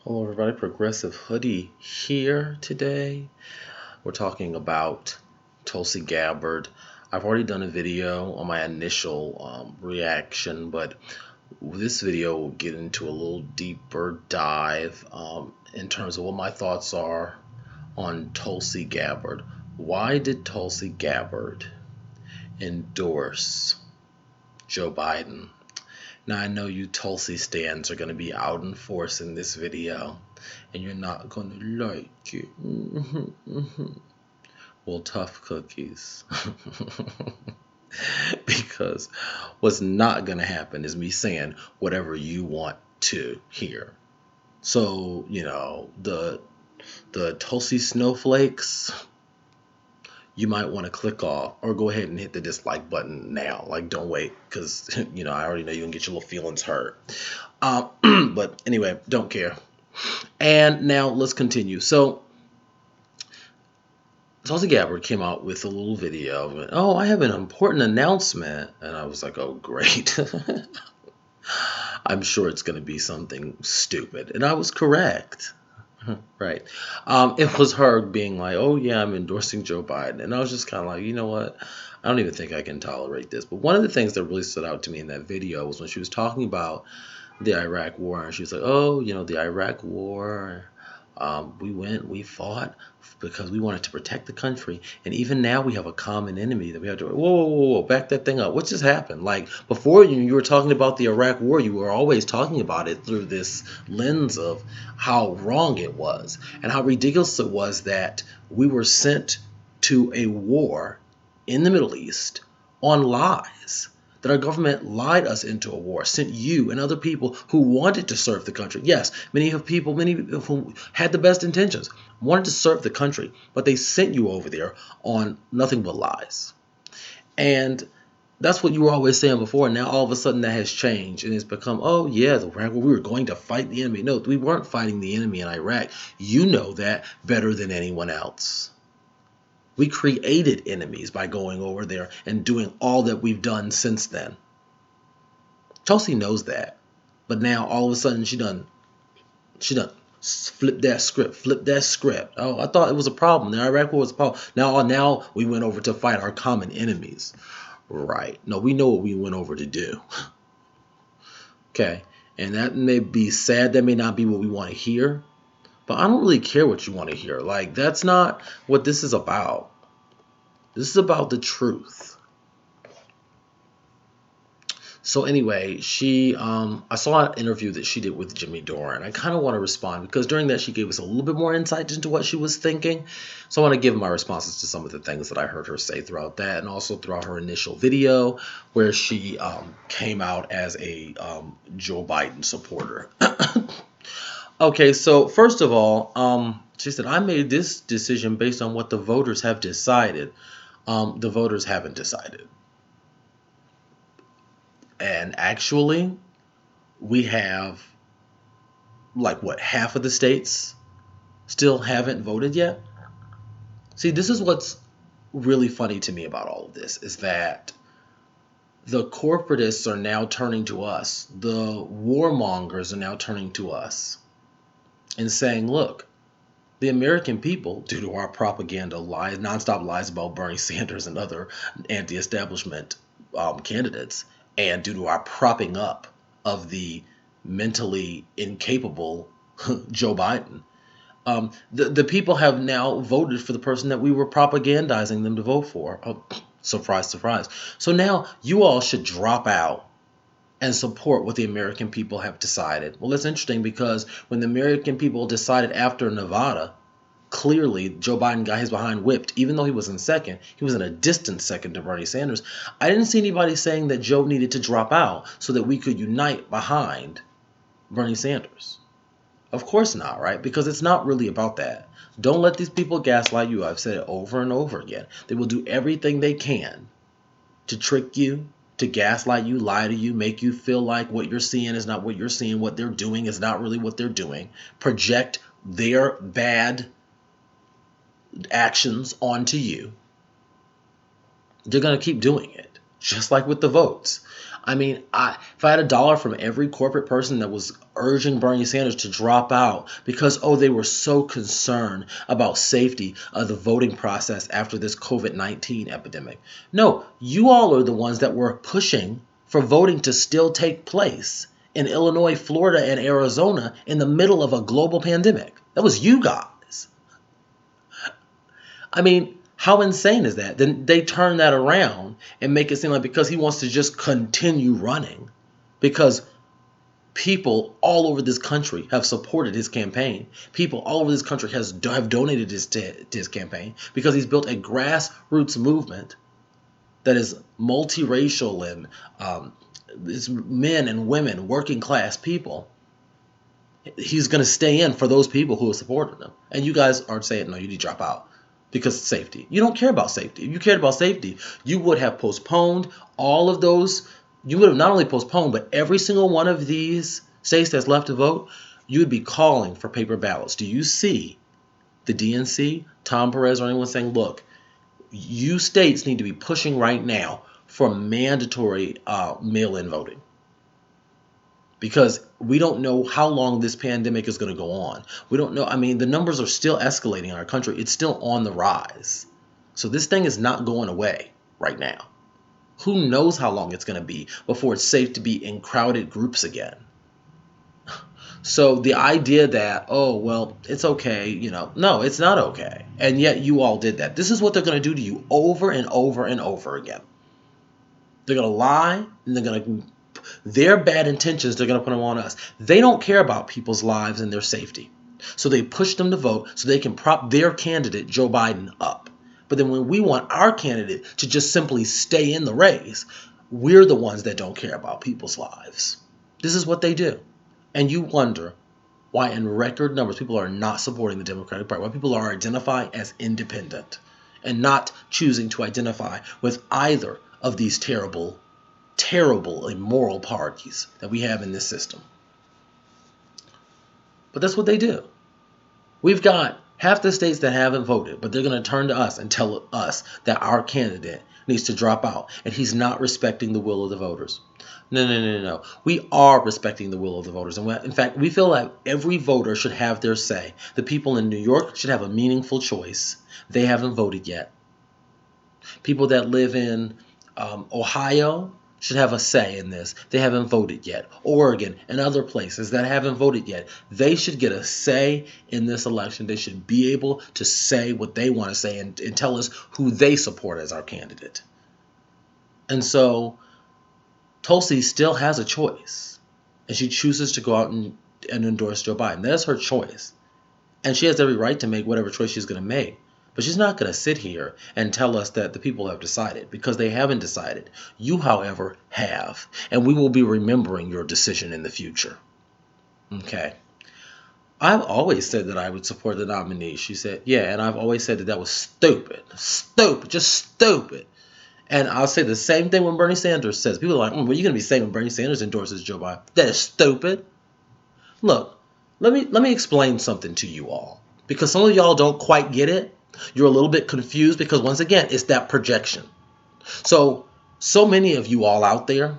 Hello, everybody. Progressive Hoodie here today. We're talking about Tulsi Gabbard. I've already done a video on my initial reaction, but this video will get into a little deeper dive in terms of what my thoughts are on Tulsi Gabbard. Why did Tulsi Gabbard endorse Joe Biden? Now, I know you Tulsi stands are going to be out in force in this video, and you're not going to like it. Well, tough cookies. Because what's not going to happen is me saying whatever you want to hear. So, the Tulsi snowflakes, you might want to click off or go ahead and hit the dislike button now. Like, don't wait, because I already know you can get your little feelings hurt. But anyway, don't care. And now let's continue. So Tulsi Gabbard came out with a little video. Oh, I have an important announcement. And I was like, oh, great. I'm sure it's going to be something stupid. And I was correct. Right. It was her being like, oh, yeah, I'm endorsing Joe Biden. And I was just kind of like, you know what? I don't even think I can tolerate this. But one of the things that really stood out to me in that video was when she was talking about the Iraq war. And she was like, oh, the Iraq war, we fought because we wanted to protect the country. And even now we have a common enemy that we have to, whoa, back that thing up. What just happened? Like, before you were talking about the Iraq war, you were always talking about it through this lens of how wrong it was and how ridiculous it was that we were sent to a war in the Middle East on lies. That our government lied us into a war, sent you and other people who wanted to serve the country. Yes, many people who had the best intentions, wanted to serve the country, but they sent you over there on nothing but lies. And that's what you were always saying before. Now all of a sudden that has changed and it's become, oh yeah, we were going to fight the enemy. No, we weren't fighting the enemy in Iraq. You know that better than anyone else. We created enemies by going over there and doing all that we've done since then. Tulsi knows that. But now all of a sudden she done flip that script. Oh, I thought it was a problem. The Iraq war was a problem. Now we went over to fight our common enemies. Right. No, we know what we went over to do. Okay. And that may be sad. That may not be what we want to hear. But I don't really care what you want to hear. Like, that's not what this is about. This is about the truth. So anyway, I saw an interview that she did with Jimmy Dore, and I kind of want to respond because during that she gave us a little bit more insight into what she was thinking. So I want to give my responses to some of the things that I heard her say throughout that, and also throughout her initial video where she came out as a Joe Biden supporter. Okay, so first of all, she said, I made this decision based on what the voters have decided. The voters haven't decided. And actually, we have, half of the states still haven't voted yet? See, this is what's really funny to me about all of this, is that the corporatists are now turning to us. The warmongers are now turning to us and saying, look, the American people, due to our propaganda lies, nonstop lies about Bernie Sanders and other anti-establishment candidates, and due to our propping up of the mentally incapable Joe Biden, the people have now voted for the person that we were propagandizing them to vote for. Oh, surprise, surprise. So now you all should drop out and support what the American people have decided. Well, it's interesting because when the American people decided after Nevada, clearly Joe Biden got his behind whipped. Even though he was in second, he was in a distant second to Bernie Sanders. I didn't see anybody saying that Joe needed to drop out so that we could unite behind Bernie Sanders. Of course not, right? Because it's not really about that. Don't let these people gaslight you. I've said it over and over again. They will do everything they can to trick you, to gaslight you, lie to you, make you feel like what you're seeing is not what you're seeing, what they're doing is not really what they're doing, project their bad actions onto you. They're going to keep doing it, just like with the votes. I mean, if I had $1 from every corporate person that was urging Bernie Sanders to drop out because, oh, they were so concerned about safety of the voting process after this COVID-19 epidemic. No, you all are the ones that were pushing for voting to still take place in Illinois, Florida, and Arizona in the middle of a global pandemic. That was you guys. I mean, how insane is that? Then they turn that around and make it seem like because he wants to just continue running, because people all over this country have supported his campaign. People all over this country have donated to his campaign because he's built a grassroots movement that is multiracial and it's men and women, working class people. He's going to stay in for those people who have supported him. And you guys aren't saying, no, you need to drop out because of safety. You don't care about safety. If you cared about safety, you would have postponed all of those. You would have not only postponed, but every single one of these states that's left to vote, you would be calling for paper ballots. Do you see the DNC, Tom Perez, or anyone saying, look, you states need to be pushing right now for mandatory mail-in voting? Because we don't know how long this pandemic is going to go on. We don't know. I mean, the numbers are still escalating in our country. It's still on the rise. So this thing is not going away right now. Who knows how long it's going to be before it's safe to be in crowded groups again. So the idea that, oh, well, it's okay, no, it's not okay. And yet you all did that. This is what they're going to do to you over and over and over again. They're going to lie, and they're going to their bad intentions, they're going to put them on us. They don't care about people's lives and their safety. So they push them to vote so they can prop their candidate, Joe Biden, up. But then when we want our candidate to just simply stay in the race, we're the ones that don't care about people's lives. This is what they do. And you wonder why in record numbers people are not supporting the Democratic Party, why people are identifying as independent and not choosing to identify with either of these terrible immoral parties that we have in this system. But that's what they do. We've got half the states that haven't voted, but they're going to turn to us and tell us that our candidate needs to drop out and he's not respecting the will of the voters. No. We are respecting the will of the voters. And in fact, we feel like every voter should have their say. The people in New York should have a meaningful choice. They haven't voted yet. People that live in Ohio should have a say in this. They haven't voted yet. Oregon and other places that haven't voted yet, they should get a say in this election. They should be able to say what they want to say and tell us who they support as our candidate. And so Tulsi still has a choice, and she chooses to go out and endorse Joe Biden. That's her choice. And she has every right to make whatever choice she's going to make. But she's not going to sit here and tell us that the people have decided, because they haven't decided. You, however, have. And we will be remembering your decision in the future. Okay. I've always said that I would support the nominee. She said, yeah, and I've always said that was stupid. Stupid. Just stupid. And I'll say the same thing when Bernie Sanders says. People are like, what are you going to be saying when Bernie Sanders endorses Joe Biden? That is stupid. Look, let me explain something to you all. Because some of y'all don't quite get it. You're a little bit confused because, once again, it's that projection. So many of you all out there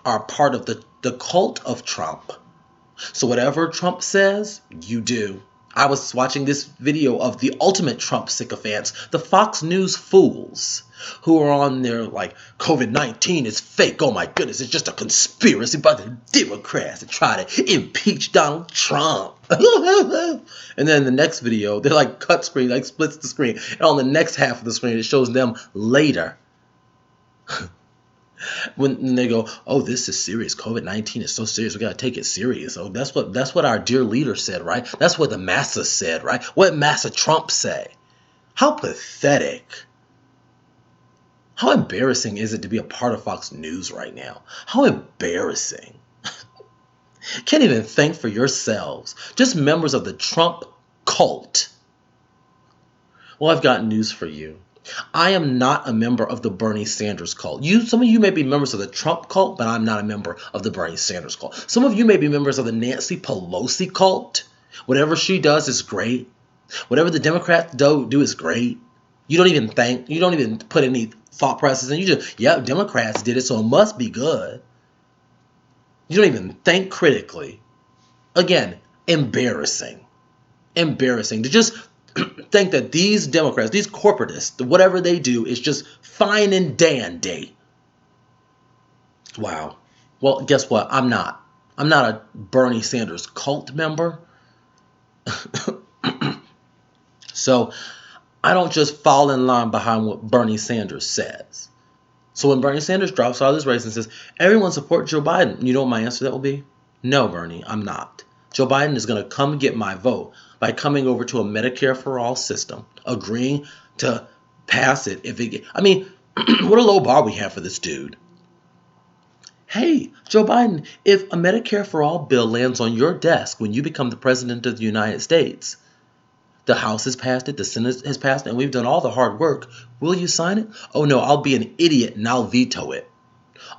are part of the cult of Trump. So whatever Trump says, you do. I was watching this video of the ultimate Trump sycophants, the Fox News fools, who are on there like, COVID-19 is fake. Oh my goodness, it's just a conspiracy by the Democrats to try to impeach Donald Trump. And then the next video, they're like cut screen, like splits the screen. And on the next half of the screen, it shows them later. When they go, oh, this is serious. COVID-19 is so serious. We got to take it serious. Oh, that's what our dear leader said, right? That's what the massa said, right? What did Massa Trump say? How pathetic. How embarrassing is it to be a part of Fox News right now? How embarrassing. Can't even think for yourselves. Just members of the Trump cult. Well, I've got news for you. I am not a member of the Bernie Sanders cult. Some of you may be members of the Trump cult, but I'm not a member of the Bernie Sanders cult. Some of you may be members of the Nancy Pelosi cult. Whatever she does is great. Whatever the Democrats do is great. You don't even think. You don't even put any thought process in. You just, yeah, Democrats did it, so it must be good. You don't even think critically. Again, embarrassing. Embarrassing to just think that these Democrats, these corporatists, whatever they do is just fine and dandy. Wow. Well, guess what? I'm not. I'm not a Bernie Sanders cult member. So I don't just fall in line behind what Bernie Sanders says. So when Bernie Sanders drops out of this race and says, everyone support Joe Biden, you know what my answer to that will be? No, Bernie, I'm not. Joe Biden is going to come get my vote by coming over to a Medicare for all system, agreeing to pass it. I mean, what a low bar we have for this dude. Hey, Joe Biden, if a Medicare for all bill lands on your desk when you become the president of the United States, the House has passed it, the Senate has passed it, and we've done all the hard work. Will you sign it? Oh no, I'll be an idiot and I'll veto it.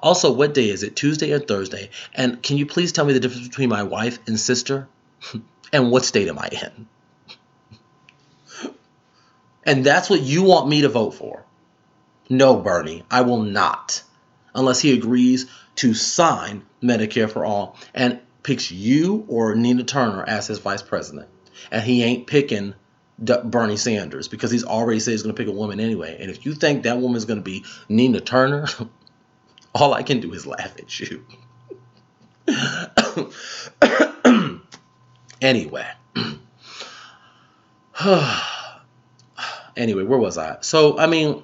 Also, what day is it? Tuesday or Thursday? And can you please tell me the difference between my wife and sister? And what state am I in? And that's what you want me to vote for. No, Bernie, I will not. Unless he agrees to sign Medicare for all and picks you or Nina Turner as his vice president. And he ain't picking Bernie Sanders because he's already said he's going to pick a woman anyway. And if you think that woman is going to be Nina Turner, all I can do is laugh at you. Anyway. Anyway, where was I? So, I mean,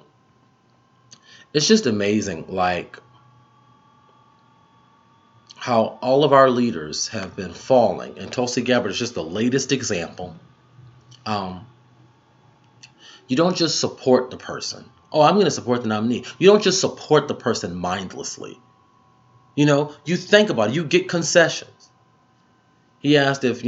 it's just amazing, like, how all of our leaders have been falling. And Tulsi Gabbard is just the latest example. You don't just support the person. Oh, I'm going to support the nominee. You don't just support the person mindlessly. You know, you think about it. You get concessions. He asked if,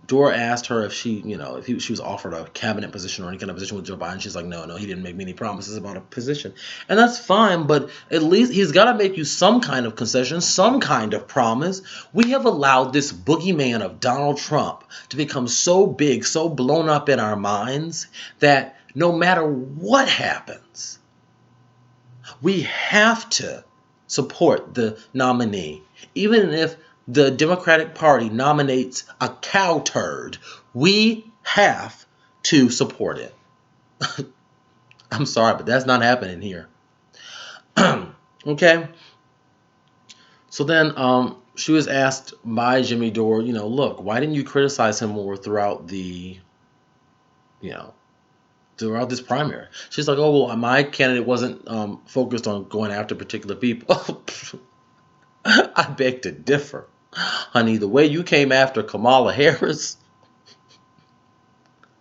Dore asked her if she, if she was offered a cabinet position or any kind of position with Joe Biden. She's like, no, he didn't make me any promises about a position. And that's fine, but at least he's got to make you some kind of concession, some kind of promise. We have allowed this boogeyman of Donald Trump to become so big, so blown up in our minds that no matter what happens, we have to support the nominee, even if the Democratic Party nominates a cow turd. We have to support it. I'm sorry, but that's not happening here. Okay? So then she was asked by Jimmy Dore, look, why didn't you criticize him more throughout throughout this primary? She's like, oh, well, my candidate wasn't focused on going after particular people. I beg to differ. Honey, the way you came after Kamala Harris,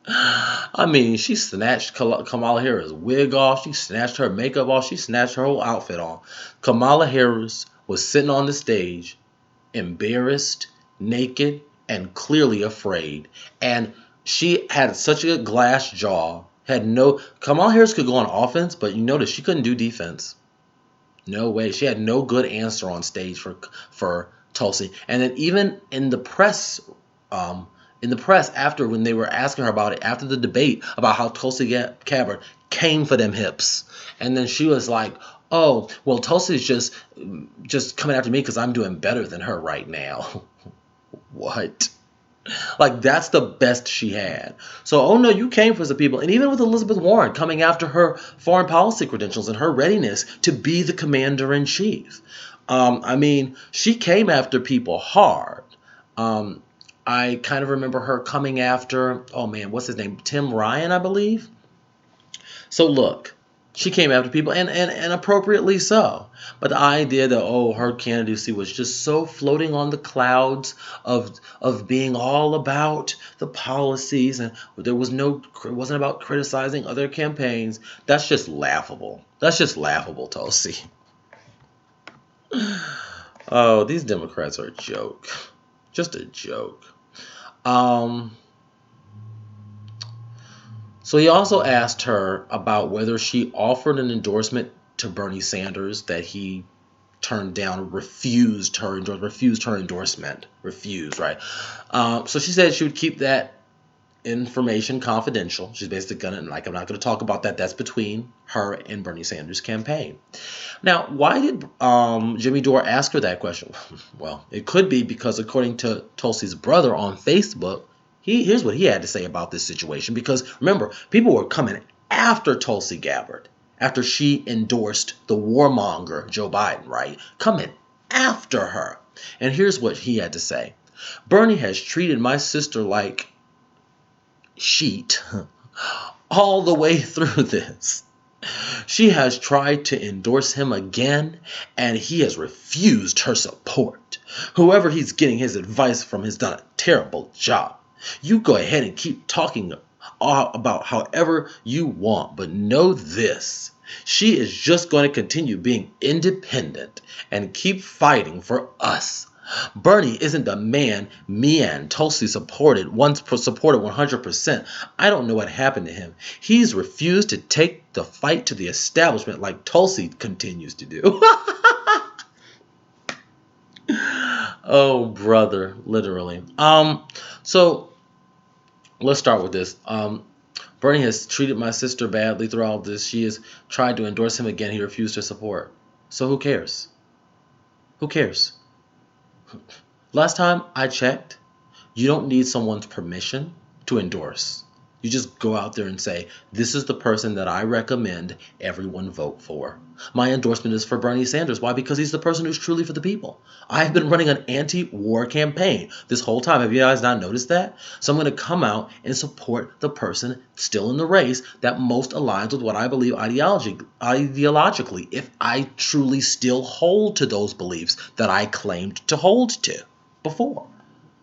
I mean, she snatched Kamala Harris' wig off, she snatched her makeup off, she snatched her whole outfit off. Kamala Harris was sitting on the stage, embarrassed, naked, and clearly afraid. And she had such a glass jaw, Kamala Harris could go on offense, but you notice she couldn't do defense. No way. She had no good answer on stage for Tulsi. And then even in the press after, when they were asking her about it after the debate about how Tulsi Gabbard came for them hips, and then she was like, oh, well, Tulsi's just coming after me because I'm doing better than her right now. What? Like, that's the best she had. So, oh no, you came for the people. And even with Elizabeth Warren coming after her foreign policy credentials and her readiness to be the commander-in-chief. I mean, she came after people hard. I kind of remember her coming after, oh man, what's his name? Tim Ryan, I believe. So look, she came after people, and appropriately so. But the idea that, her candidacy was just so floating on the clouds of being all about the policies, and it wasn't about criticizing other campaigns, that's just laughable. That's just laughable, Tulsi. Oh, these Democrats are a joke. Just a joke. So he also asked her about whether she offered an endorsement to Bernie Sanders that he turned down, refused her endorsement. Refused, right? So she said she would keep that information confidential. She's basically gonna, like, I'm not gonna talk about that. That's between her and Bernie Sanders' campaign. Now, why did Jimmy Dore ask her that question? Well, it could be because according to Tulsi's brother on Facebook, here's what he had to say about this situation. Because remember, people were coming after Tulsi Gabbard, after she endorsed the warmonger Joe Biden, right? Coming after her. And here's what he had to say. Bernie has treated my sister like sheet all the way through this. She has tried to endorse him again, and he has refused her support. Whoever he's getting his advice from has done a terrible job. You go ahead and keep talking about however you want, but know this. She is just going to continue being independent and keep fighting for us. Bernie isn't the man me and Tulsi supported 100%. I don't know what happened to him. He's refused to take the fight to the establishment like Tulsi continues to do. Oh, brother, literally. So let's start with this. Bernie has treated my sister badly through all this. She has tried to endorse him again. He refused her support. So who cares? Who cares? Last time I checked, you don't need someone's permission to endorse. You just go out there and say, this is the person that I recommend everyone vote for. My endorsement is for Bernie Sanders. Why? Because he's the person who's truly for the people. I've been running an anti-war campaign this whole time. Have you guys not noticed that? So I'm going to come out and support the person still in the race that most aligns with what I believe ideologically, if I truly still hold to those beliefs that I claimed to hold to before.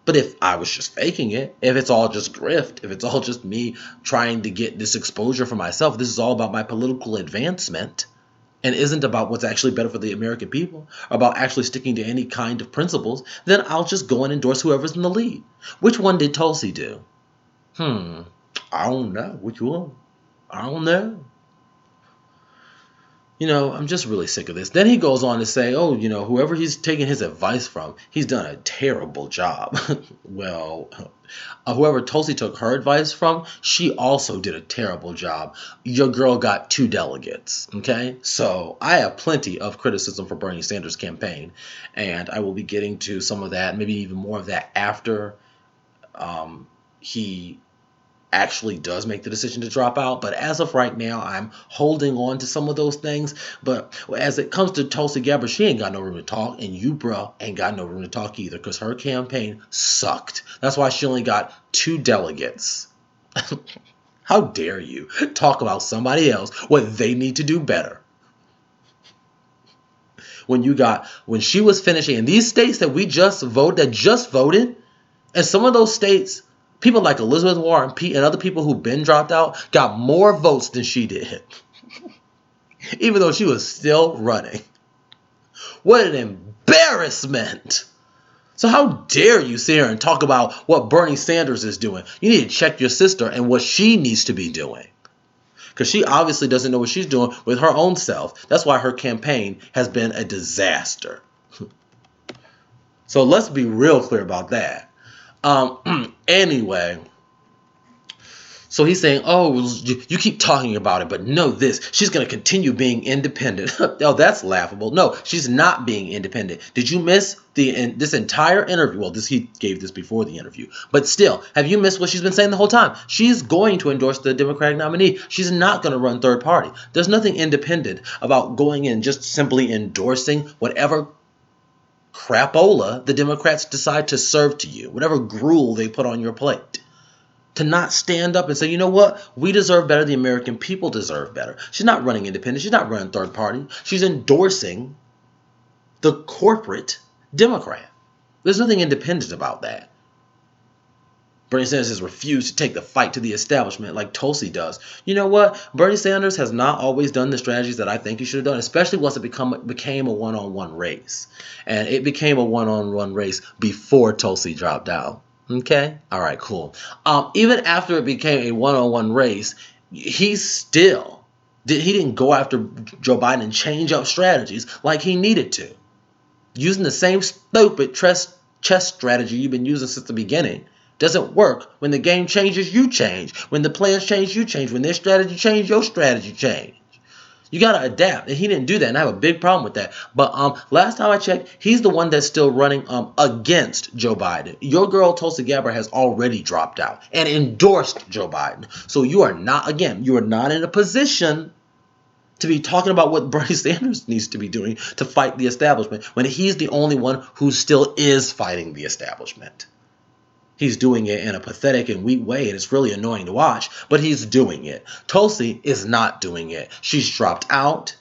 But if I was just faking it, if it's all just grift, if it's all just me trying to get this exposure for myself, this is all about my political advancement and isn't about what's actually better for the American people, or about actually sticking to any kind of principles, then I'll just go and endorse whoever's in the lead. Which one did Tulsi do? I don't know. Which one? I don't know. I'm just really sick of this. Then he goes on to say, whoever he's taking his advice from, he's done a terrible job. Well, whoever Tulsi took her advice from, she also did a terrible job. Your girl got 2 delegates, okay? So I have plenty of criticism for Bernie Sanders' campaign, and I will be getting to some of that, maybe even more of that after he actually does make the decision to drop out. But as of right now, I'm holding on to some of those things. But as it comes to Tulsi Gabbard, she ain't got no room to talk, and you, bro, ain't got no room to talk either, because her campaign sucked. That's why she only got 2 delegates. How dare you talk about somebody else, what they need to do better? When she was finishing in these states that just voted, and some of those states, people like Elizabeth Warren, Pete, and other people who've been dropped out got more votes than she did, even though she was still running. What an embarrassment. So how dare you sit here and talk about what Bernie Sanders is doing? You need to check your sister and what she needs to be doing, because she obviously doesn't know what she's doing with her own self. That's why her campaign has been a disaster. So let's be real clear about that. Anyway, so he's saying, you keep talking about it, but know this, she's going to continue being independent. Oh, that's laughable. No, she's not being independent. Did you miss this entire interview? Well, he gave this before the interview, but still, have you missed what she's been saying the whole time? She's going to endorse the Democratic nominee. She's not going to run third party. There's nothing independent about going in just simply endorsing whatever crapola the Democrats decide to serve to you, whatever gruel they put on your plate. To not stand up and say, you know what, we deserve better, the American people deserve better. She's not running independent, she's not running third party, she's endorsing the corporate Democrat. There's nothing independent about that. Bernie Sanders has refused to take the fight to the establishment like Tulsi does. You know what? Bernie Sanders has not always done the strategies that I think he should have done, especially once it became a one-on-one race. And it became a one-on-one race before Tulsi dropped out. Okay? All right, cool. Even after it became a one-on-one race, he didn't go after Joe Biden and change up strategies like he needed to. Using the same stupid chess strategy you've been using since the beginning. Doesn't work. When the game changes, you change. When the plans change, you change. When their strategy change, your strategy change. You got to adapt. And he didn't do that. And I have a big problem with that. But last time I checked, he's the one that's still running against Joe Biden. Your girl, Tulsi Gabbard, has already dropped out and endorsed Joe Biden. So you are not in a position to be talking about what Bernie Sanders needs to be doing to fight the establishment when he's the only one who still is fighting the establishment. He's doing it in a pathetic and weak way, and it's really annoying to watch, but he's doing it. Tulsi is not doing it. She's dropped out,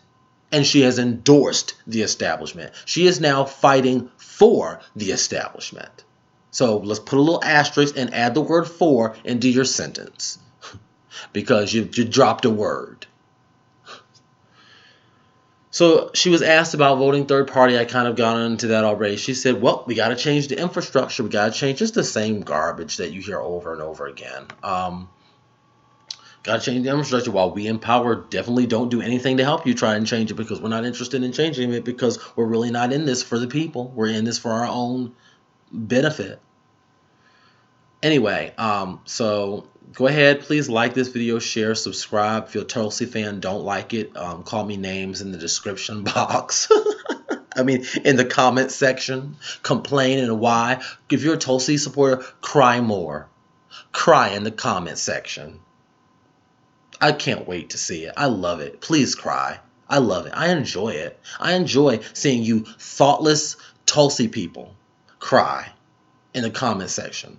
and she has endorsed the establishment. She is now fighting for the establishment. So let's put a little asterisk and add the word "for" into your sentence because you dropped a word. So she was asked about voting third party. I kind of got into that already. She said, well, we got to change the infrastructure. We got to change just the same garbage that you hear over and over again. Got to change the infrastructure while we in power definitely don't do anything to help you try and change it because we're not interested in changing it because we're really not in this for the people. We're in this for our own benefit. Anyway, so go ahead, please like this video, share, subscribe. If you're a Tulsi fan, don't like it, call me names in the description box. I mean, in the comment section, complain and why. If you're a Tulsi supporter, cry more. Cry in the comment section. I can't wait to see it. I love it. Please cry. I love it. I enjoy it. I enjoy seeing you thoughtless Tulsi people cry in the comment section.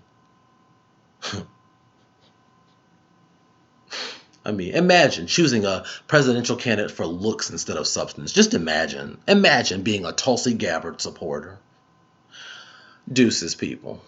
I mean, imagine choosing a presidential candidate for looks instead of substance. Just imagine. Imagine being a Tulsi Gabbard supporter. Deuces, people.